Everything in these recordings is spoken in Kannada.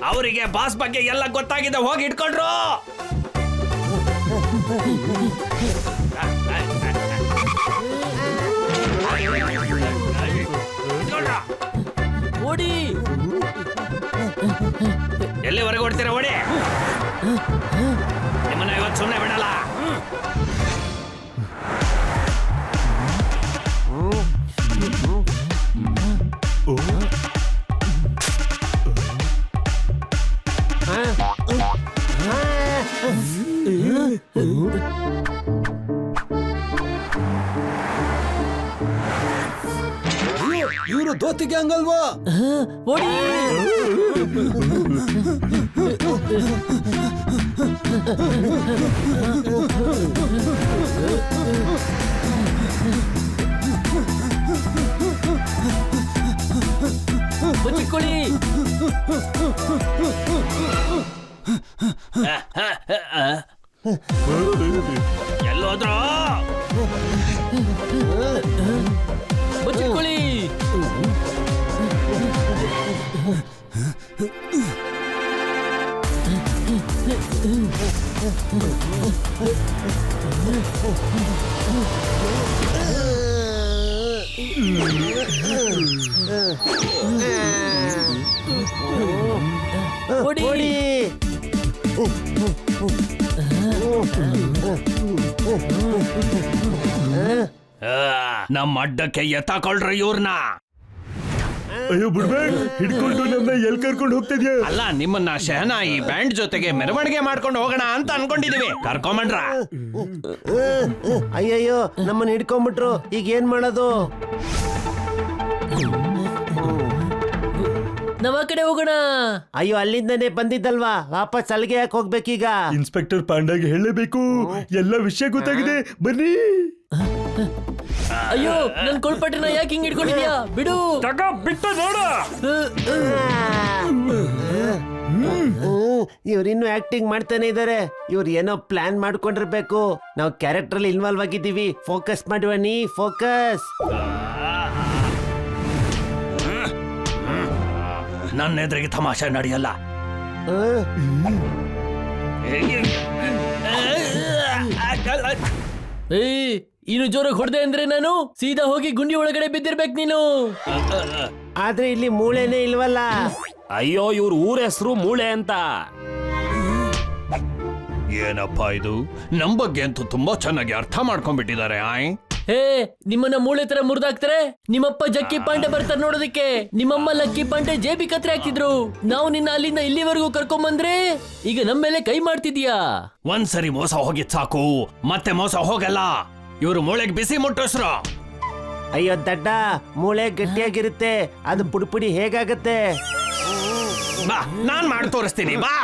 ಅವರಿಗೆ ಬಾಸ್ ಬಗ್ಗೆ ಎಲ್ಲ ಗೊತ್ತಾಗಿದೆ, ಹೋಗಿ ಇಟ್ಕೊಂಡ್ರು. ಓಡಿ, ಎಲ್ಲಿವರೆಗೂ ಓಡ್ತೀರಾ? ಓಡಿ, ನಿಮ್ಮನ್ನ ಇವತ್ತು ಸುಮ್ಮನೆ ಬಿಡಲ್ಲ. ಇವರು ದೋತಿ ಗ್ಯಾಂಗ್ ಅಲ್ವಾ? ಓಡಿ. ಬಚ್ಚಿಕೊಳ್ಳಿ. ಎಲ್ಲೋದ್ರು? ಬಚ್ಚಿಕೊಳ್ಳಿ. ಓಡಿ. ನಮ್ಮ ಅಡ್ಡಕ್ಕೆ ಎತ್ತಾಕೊಳ್ರಿ ಇವ್ರನ್ನ. ಅಯ್ಯೋ ಬಿಡ್ಬೇಡ, ಹಿಡ್ಕೊಂಡು ನಮ್ಮನ್ನ ಎಲ್ ಕರ್ಕೊಂಡು ಹೋಗ್ತಿದ್ಯಾ? ಅಲ್ಲ, ನಿಮ್ಮನ್ನ ಶಹನಾಯಿ ಬ್ಯಾಂಡ್ ಜೊತೆಗೆ ಮೆರವಣಿಗೆ ಮಾಡ್ಕೊಂಡು ಹೋಗೋಣ ಅಂತ ಅನ್ಕೊಂಡಿದೀವಿ. ಕರ್ಕೊಂಬಂಡ್ರ? ಅಯ್ಯಯ್ಯೋ, ನಮ್ಮನ್ನ ಹಿಡ್ಕೊಂಡ್ಬಿಟ್ರು. ಈಗ ಏನ್ ಮಾಡೋದು? ನಾವ್ ಆ ಕಡೆ ಹೋಗೋಣ. ಅಯ್ಯೋ, ಅಲ್ಲಿಂದನೇ ಬಂದಿದ್ದಲ್ವಾ, ವಾಪಸ್ ಅಲ್ಲಿಗೆ ಯಾಕೆ ಹೋಗ್ಬೇಕೀಗ? ಇನ್ಸ್ಪೆಕ್ಟರ್ ಪಾಂಡಾಗೆ ಹೇಳಲೇಬೇಕು, ಎಲ್ಲ ವಿಷಯ ಗೊತ್ತಾಗಿದೆ, ಬನ್ನಿ. ಅಯ್ಯೋ, ನನ್ ಕೊಳ್ಪಟ್ಟೆನ ಯಾಕೆ ಹಿಂಗ್ ಹಿಡ್ಕೊಂಡಿದ್ಯಾ? ಬಿಡು. ಬಿಟ್ಟು ನೋಡ. ಇವ್ರಿನ್ನು ಆಕ್ಟಿಂಗ್ ಮಾಡ್ತಾನೆ ಇದಾರೆ. ಇವ್ರು ಏನೋ ಪ್ಲಾನ್ ಮಾಡ್ಕೊಂಡಿರ್ಬೇಕು. ನಾವು ಕ್ಯಾರೆಕ್ಟರ್ ಅಲ್ಲಿ ಇನ್ವಾಲ್ವ್ ಆಗಿದ್ದೀವಿ. ಫೋಕಸ್ ಮಾಡುವ ನೀ, ಫೋಕಸ್. ನನ್ನ ಎದುರಿಗೆ ತಮಾಷೆ ನಡೆಯಲ್ಲ. ಏಯ್, ಇನ್ನು ಜೋರಾಗಿ ಹೊಡೆದೆ ಅಂದ್ರೆ ನಾನು ಸೀದಾ ಹೋಗಿ ಗುಂಡಿ ಒಳಗಡೆ ಬಿದ್ದಿರ್ಬೇಕು ನೀನು. ಆದ್ರೆ ಇಲ್ಲಿ ಮೂಳೆನೇ ಇಲ್ವಲ್ಲ. ಅಯ್ಯೋ, ಇವ್ರ ಊರ ಹೆಸರು ಮೂಳೆ ಅಂತ. ಏನಪ್ಪಾ ಇದು? ನಮ್ ಬಗ್ಗೆ ಅಂತೂ ತುಂಬಾ ಚೆನ್ನಾಗಿ ಅರ್ಥ ಮಾಡ್ಕೊಂಡ್ಬಿಟ್ಟಿದ್ದಾರೆ. ಹೇ, ನಿಮ್ಮನ್ನ ಮೂಳೆ ತರ ಮುರಿದಾಕ್ತಾರೆ. ನಿಮ್ಮಪ್ಪ ಜಕ್ಕಿ ಪಾಂಡೆ ಬರ್ತಾರೆ ನೋಡೋದಕ್ಕೆ. ನಿಮ್ಮಮ್ಮ ಲಕ್ಕಿ ಪಾಂಡೆ ಜೇಬಿ ಕತ್ರೆ ಹಾಕ್ತಿದ್ರು. ನಾವು ನಿನ್ನ ಅಲ್ಲಿಂದ ಇಲ್ಲಿವರೆಗೂ ಕರ್ಕೊಂಬಂದ್ರೆ ಈಗ ನಮ್ಮ ಮೇಲೆ ಕೈ ಮಾಡ್ತಿದ್ಯಾ? ಒಂದ್ಸರಿ ಮೋಸ ಹೋಗಿದ್ ಸಾಕು, ಮತ್ತೆ ಮೋಸ ಹೋಗಲ್ಲ. ಇವ್ರು ಮೂಳೆಗೆ ಬಿಸಿ ಮುಟ್ಟಿಸ್ರು. ಅಯ್ಯೋ ದಡ್ಡ, ಮೂಳೆ ಗಟ್ಟಿಯಾಗಿರುತ್ತೆ, ಅದು ಪುಡಿ ಹೇಗಾಗತ್ತೆ? ಬಾ, ನಾನ್ ಮಾಡಿ ತೋರಿಸ್ತೀನಿ, ಬಾ.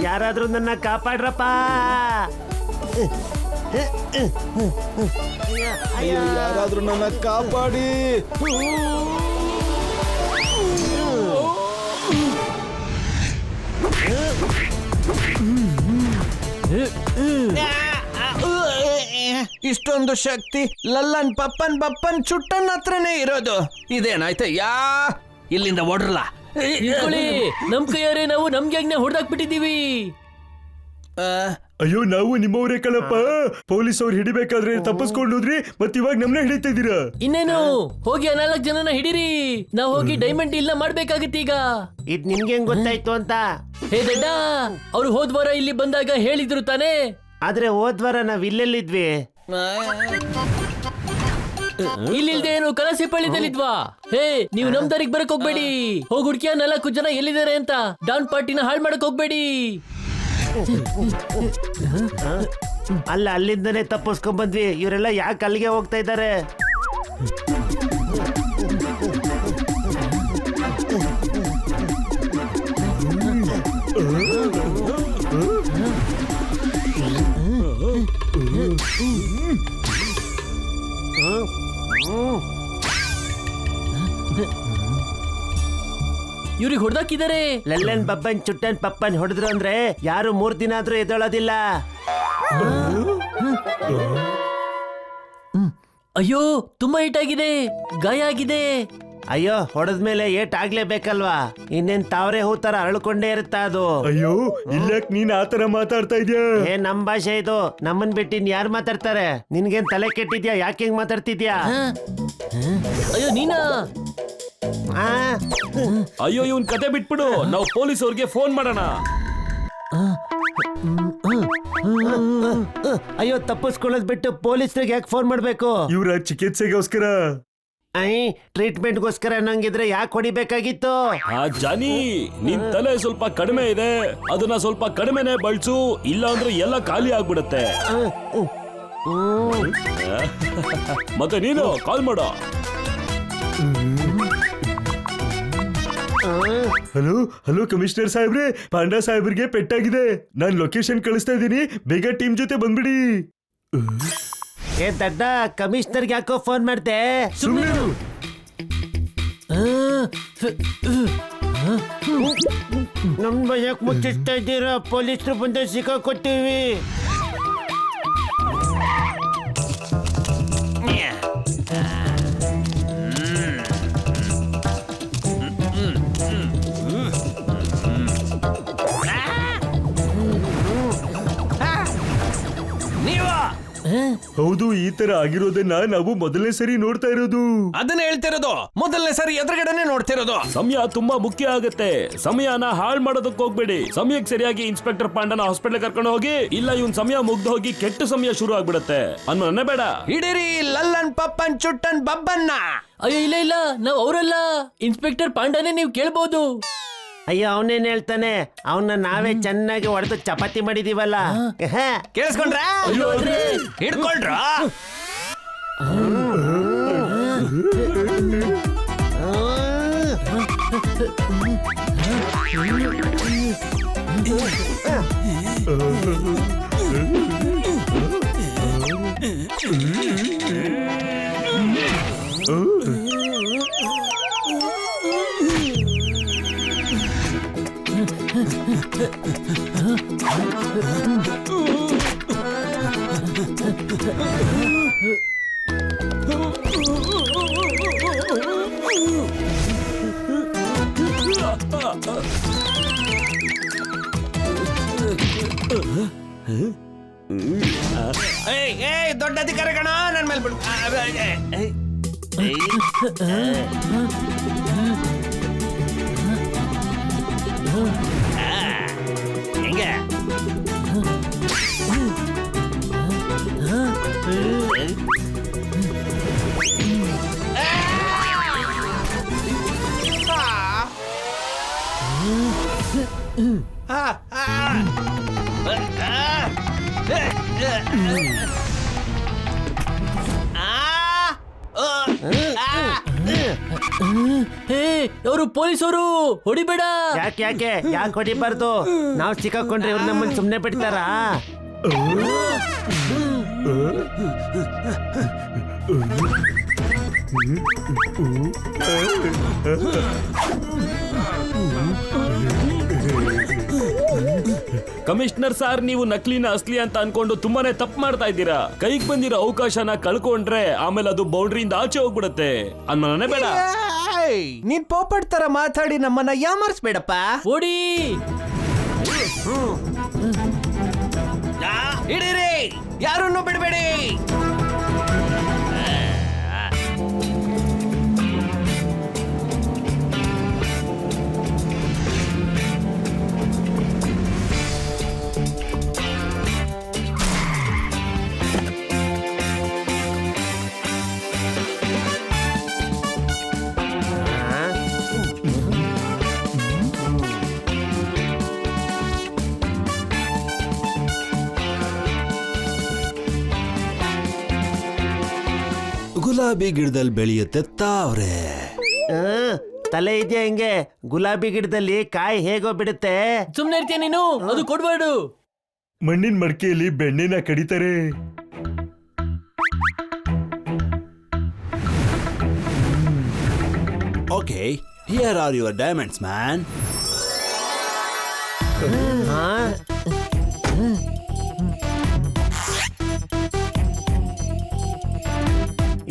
ಯಾರಾದ್ರೂ ನನ್ನ ಕಾಪಾಡ್ರಪ್ಪ. ಯಾರಾದ್ರೂ ನನ್ನ ಕಾಪಾಡಿ. ಇಷ್ಟೊಂದು ಶಕ್ತಿ ಲಲ್ಲನ್ ಪಪ್ಪನ್ ಬಪ್ಪನ್ ಚುಟ್ಟನ್ ಹತ್ರನೇ ಇರೋದು. ಇದೇನಾಯ್ತಯ್ಯ? ಇಲ್ಲಿಂದ ಓಡ್ರಲ್ಲ. ನಮ್ ಕೈಯಾರೆ ನಾವು ನಮ್ಗೆ ಹೊಡೆದಾಕ್ಬಿಟ್ಟಿದೀವಿ. ಅಯ್ಯೋ, ನಾವು ನಿಮ್ಮವರೇ ಕಣಪ್ಪ. ಪೊಲೀಸ್ ಅವ್ರು ಹಿಡಿಬೇಕಾದ್ರೆ ತಪ್ಪಿಸ್ಕೊಂಡು ಹೋದ್ರಿ, ಮತ್ ಇವಾಗ ನಮ್ನ ಹಿಡಿತಾ ಇದ್ದೀರಾ. ಇನ್ನೇನು, ಹೋಗಿ ಆ 4 ಜನನ ಹಿಡೀರಿ. ನಾವ್ ಹೋಗಿ ಡೈಮಂಡ್ ಇಲ್ಲ ಮಾಡ್ಬೇಕಾಗತ್ತೆ ಈಗ. ಇದ್ ನಿಮ್ಗೆ ಹೆಂಗ್ ಗೊತ್ತಾಯ್ತು ಅಂತ? ಹೇ ದಡ್ಡ, ಅವ್ರು ಹೋದ್ವಾರ ಇಲ್ಲಿ ಬಂದಾಗ ಹೇಳಿದ್ರು ತಾನೇ. ಆದ್ರೆ ಹೋದ್ವಾರ ನಾವ್ ಇಲ್ಲೆಲ್ಲಿದ್ವಿ? ಇಲ್ಲಿಲ್ದೆ ಏನು ಕನಸಿಪಳ್ಳಿದಲ್ಲಿದ್ವಾ? ಹೇ, ನೀವು ನಮ್ ದಾರಿಗೆ ಬರಕ್ ಹೋಗ್ಬೇಡಿ. ಹೋಗ್ ಹುಡ್ಕಿಯ 4 ಜನ ಎಲ್ಲಿದ್ದಾರೆ ಅಂತ. ಡಾನ್ ಪಾರ್ಟಿನ ಹಾಳ್ ಮಾಡಕ್ ಹೋಗ್ಬೇಡಿ. ಅಲ್ಲ, ಅಲ್ಲಿಂದನೇ ತಪ್ಪಿಸ್ಕೊಂಡ್ ಬಂದ್ವಿ. ಇವರೆಲ್ಲ ಯಾಕೆ ಅಲ್ಲಿಗೆ ಹೋಗ್ತಾ ಇದ್ದಾರೆ? ಇವ್ರಿಗೆ ಹೊಡೆದಾಕಿದ್ದಾರೆ. ಲಲ್ಲನ್ ಬಬ್ಬನ್ ಚುಟ್ಟನ್ ಪಪ್ಪನ್ ಹೊಡೆದ್ರು ಅಂದ್ರೆ ಯಾರು 3 ದಿನ ಆದ್ರೂ ಎದ್ದೇಳೋದಿಲ್ಲ. ಅಯ್ಯೋ, ತುಂಬಾ ಏಟಾಗಿದೆ, ಗಾಯ ಆಗಿದೆ. ಅಯ್ಯೋ, ಹೊಡೆದ್ಮೇಲೆ ಏಟ್ ಆಗ್ಲೇಬೇಕಲ್ವಾ? ಇನ್ನೇನ್ ತಾವ್ರೆ ಹೂ ತರ ಅರಳ್ಕೊಂಡೇ ಇರುತ್ತಾ ಅದು. ಅಯ್ಯೋ, ಇಲ್ಲಾಕ್ ನೀನ್ ಆತರ ಮಾತಾಡ್ತಾ ಇದ್ಯಾ? ನಮ್ ಭಾಷೆ ಇದು. ನಮ್ಮನ್ ಬಿಟ್ಟು ಇನ್ ಯಾರು ಮಾತಾಡ್ತಾರೆ? ನಿನ್ಗೇನ್ ತಲೆ ಕೆಟ್ಟಿದ್ಯಾ? ಯಾಕೆ ಹಿಂಗ್ ಮಾತಾಡ್ತಿದ್ಯಾ? ಅಯ್ಯೋ, ನೀನಾ? ಆ? ಅಯ್ಯೋ, ಇವನ್ ಕತೆ ಬಿಟ್ಬಿಡು, ನಾವು ಪೊಲೀಸ್ ಅವ್ರಿಗೆ ಫೋನ್ ಮಾಡೋಣ. ಅಯ್ಯೋ, ತಪ್ಪಿಸ್ಕೊಳ್ಳೋದ್ ಬಿಟ್ಟು ಪೊಲೀಸ್ರಿಗೆ ಯಾಕೆ ಫೋನ್ ಮಾಡ್ಬೇಕು? ಇವ್ರ ಚಿಕಿತ್ಸೆಗೋಸ್ಕರ. ಟ್ರೀಟ್ಮೆಂಟ್ಗೋಸ್ಕರ ಅನ್ನಂಗಿದ್ರೆ ಯಾಕೆ ಹೊಡಿಬೇಕಾಗಿತ್ತು? ಜಾನಿ, ನಿನ್ ತಲೆ ಸ್ವಲ್ಪ ಕಡಿಮೆ ಇದೆ, ಅದನ್ನ ಸ್ವಲ್ಪ ಕಡಿಮೆನೆ ಬಳಸು, ಇಲ್ಲ ಅಂದ್ರೆ ಎಲ್ಲ ಖಾಲಿ ಆಗ್ಬಿಡುತ್ತೆ. ಮತ್ತೆ ನೀನು ಕಾಲ್ ಮಾಡು. ಹಲೋ ಹಲೋ, ಕಮಿಷನರ್ ಸಾಹೇಬ್ರೆ, ಪಾಂಡಾ ಸಾಹೇಬ್ರಿಗೆ ಪೆಟ್ಟಾಗಿದೆ. ನಾನ್ ಲೊಕೇಶನ್ ಕಳಿಸ್ತಾ ಇದ್ದೀನಿ, ಬೇಗ ಟೀಮ್ ಜೊತೆ ಬಂದ್ಬಿಡಿ. ದಡ್ಡ, ಕಮಿಷನರ್ಗೆ ಯಾಕೋ ಫೋನ್ ಮಾಡ್ದೆ? ಸುಮ್ಮನೆ ನಮ್ ಭಯಕ್ ಮುಚ್ಚಿಸ್ತಾ ಇದ್ದೀರಾ? ಪೊಲೀಸರು ಬಂದು ಸಿಕ್ಕಾಕೊತೀವಿ. ಹೌದು, ಈ ತರ ಆಗಿರೋದನ್ನ ನಾವು ಮೊದಲನೇ ಸರಿ ನೋಡ್ತಾ ಇರೋದು. ಅದನ್ನ ಹೇಳ್ತಿರೋದು, ಮೊದಲನೇ ಸರಿ ಎದುರುಗಡೆನೆ ನೋಡ್ತಿರೋದು. ಸಮಯ ತುಂಬಾ ಮುಖ್ಯ ಆಗುತ್ತೆ. ಸಮಯನ ಹಾಳು ಮಾಡೋದಕ್ಕೆ ಹೋಗ್ಬೇಡಿ. ಸಮಯಕ್ಕೆ ಸರಿಯಾಗಿ ಇನ್ಸ್ಪೆಕ್ಟರ್ ಪಾಂಡನ ಹಾಸ್ಪಿಟಲ್ ಕರ್ಕೊಂಡು ಹೋಗಿ, ಇಲ್ಲ ಇವನ್ ಸಮಯ ಮುಗ್ದು ಹೋಗಿ ಕೆಟ್ಟ ಸಮಯ ಶುರು ಆಗ್ಬಿಡತ್ತೆ ಅನ್ನೋನೇ ಬೇಡ. ಹಿಡೀರಿ ಲಲ್ಲನ್ ಪಪ್ಪನ್ ಚುಟ್ಟನ್ ಬಬ್ಬನ್ನ. ಅಯ್ಯೋ, ಇಲ್ಲ ಇಲ್ಲ, ನಾವ್ ಅವರಲ್ಲ. ಇನ್ಸ್ಪೆಕ್ಟರ್ ಪಾಂಡನೇ, ನೀವು ಕೇಳ್ಬೋದು. ಅಯ್ಯೋ, ಅವನೇನ್ ಹೇಳ್ತಾನೆ? ಅವನ್ನ ನಾವೇ ಚೆನ್ನಾಗಿ ಹೊಡೆದು ಚಪಾತಿ ಮಾಡಿದೀವಲ್ಲ. ಕೇಳಿಸ್ಕೊಂಡ್ರ? ಅಯ್ಯೋ, ಆದ್ರೆ ಹಿಡ್ಕೊಳ್ರ. ದೊಡ್ಡ ಅಧಿಕಾರಿ ಕಣ, ನನ್ ಮೇಲೆ ಬಿಡು. ಹೆಂಗೆ? ಹೇ, ಅವರು ಪೊಲೀಸರು, ಹೊಡಿಬೇಡ. ಯಾಕೆ ಯಾಕೆ ಯಾಕೆ ಹೊಡಿಬಾರ್ದು? ನಾವ್ ಸಿಕ್ಕಾಕೊಂಡ್ರೆ ಇವ್ರು ನಮ್ಮನ್ನ ಸುಮ್ನೆ ಬಿಡ್ತಾರಾ? ಕಮಿಷನರ್ ಸಾರ್, ನೀವು ನಕಲಿನ ಅಸ್ಲಿ ಅಂತ ಅನ್ಕೊಂಡು ತುಂಬಾನೇ ತಪ್ಪು ಮಾಡ್ತಾ ಇದ್ದೀರಾ. ಕೈಗೆ ಬಂದಿರೋ ಅವಕಾಶನ ಕಳ್ಕೊಂಡ್ರೆ ಆಮೇಲೆ ಅದು ಬೌಂಡ್ರಿಯಿಂದ ಆಚೆ ಹೋಗ್ಬಿಡತ್ತೆ ಅನ್ನೋನೇ ಬೇಡ. ನೀನ್ ಪೋಪಟ್ ತರ ಮಾತಾಡಿ ನಮ್ಮನ್ನ ಯಾಮರ್ಸ್ಬೇಡಪ್ಪ. ಓಡಿ. ಹಿಡೀರಿ, ಯಾರನ್ನು ಬಿಡಬೇಡಿ. ಗುಲಾಬಿ ಗಿಡದಲ್ಲಿ ಬೆಳೆಯುತ್ತೆ ತಾವ್ರೆ. ತಲೆ ಇದೆಯಾ ಹಿಂಗೆ? ಗುಲಾಬಿ ಗಿಡದಲ್ಲಿ ಕಾಯಿ ಹೇಗೋ ಬಿಡುತ್ತೆ. ಸುಮ್ನೆ ಇರ್ತೀಯ ನೀನು? ಅದು ಕೊಡ್ಬಾರ್ದು. ಮಣ್ಣಿನ ಮಡಕೆಯಲ್ಲಿ ಬೆಣ್ಣೆನ ಕಡಿತಾರೆ. Okay, here are your diamonds man. ಹಾ?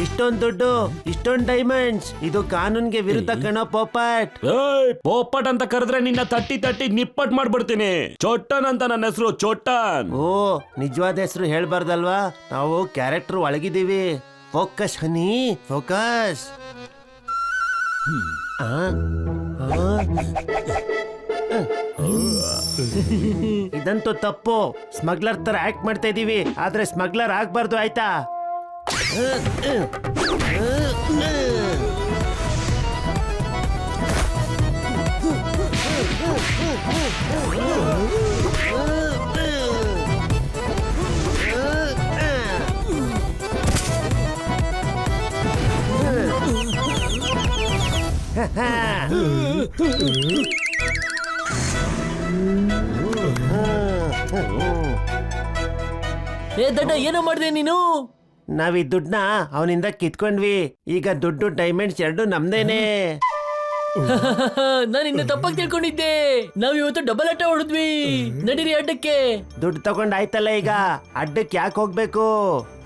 ಇಷ್ಟೊಂದ್ ದುಡ್ಡು, ಇಷ್ಟೊಂದ್ ಡೈಮಂಡ್ಸ್, ಇದು ಕಾನೂನ್ಗೆ ವಿರುದ್ಧ ಕಣೋ ಪೋಪಟ್. ಏಯ್ ಪೋಪಟ್ ಅಂತ ಕರೆದ್ರೆ ನಿನ್ನ ತಟ್ಟಿ ತಟ್ಟಿ ನಿಪ್ಪಟ್ ಮಾಡ್ಬಿಡ್ತೀನಿ. ಚೊಟ್ಟನ್ ಅಂತ ನನ್ನ ಹೆಸರು, ಚೊಟ್ಟನ್. ಓ, ನಿಜವಾದ ಹೆಸರು ಹೇಳ್ಬಾರ್ದಲ್ವಾ? ನಾವು ಕ್ಯಾರೆಕ್ಟರ್ ಒಳಗಿದ್ದೀವಿ. ಫೋಕಸ್ ಹನಿ, ಫೋಕಸ್. ಇದಂತೂ ತಪ್ಪು. ಸ್ಮಗ್ಲರ್ ತರ ಆಕ್ಟ್ ಮಾಡ್ತಾ ಇದೀವಿ, ಆದ್ರೆ ಸ್ಮಗ್ಲರ್ ಆಗ್ಬಾರ್ದು, ಆಯ್ತಾ? ಏ ದಡ್ಡ, ಏನೋ ಮಾಡಿದೆ ನೀನು? ನಾವ್ ಈ ದುಡ್ಡನ್ನ ಅವನಿಂದ ಕಿತ್ಕೊಂಡ್ವಿ. ಈಗ ದುಡ್ಡು ಡೈಮಂಡ್ಸ್ ಎರಡು ನಮ್ದೇನೆ. ನಾನು ಇನ್ನ ತಪ್ಪಾಗಿ ತಿಳ್ಕೊಂಡಿದ್ದೆ. ನಾವ್ ಇವತ್ತು ಡಬಲ್ ಆಟ ಹೊಡೆದ್ವಿ. ನಡೀರಿ ಅಡ್ಡಕ್ಕೆ. ದುಡ್ಡು ತಗೊಂಡ್ ಆಯ್ತಲ್ಲ, ಈಗ ಅಡ್ಡಕ್ಕೆ ಯಾಕೆ ಹೋಗ್ಬೇಕು?